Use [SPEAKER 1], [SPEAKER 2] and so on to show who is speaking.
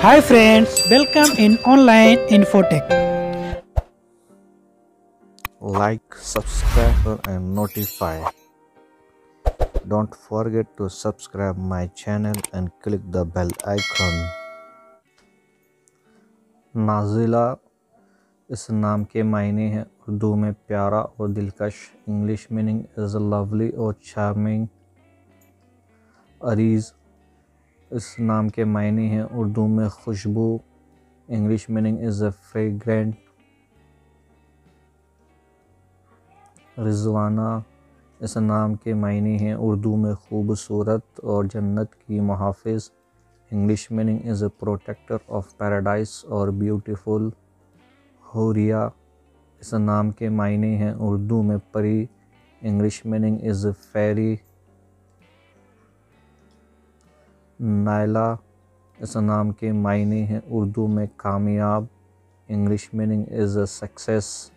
[SPEAKER 1] Hi friends, welcome in online infotech.
[SPEAKER 2] Like, subscribe and notify. Don't forget to subscribe my channel and click the bell icon. Nazila इस नाम के मायने हैं उर्दू में प्यारा और दिलकश। इंग्लिश मीनिंग इज़ लवली और चार्मिंग। अरीज इस नाम के मायने हैं उर्दू में खुशबू। English meaning is fragrant. Rizwana इस नाम के मायने हैं उर्दू में खूबसूरत और जन्नत की मुहाफ़िज़। English meaning is a protector of paradise और ब्यूटीफुल। होरिया इस नाम के मायने हैं उर्दू में परी। English meaning is fairy. Naila इस नाम के मायने हैं उर्दू में कामयाब। English meaning is success.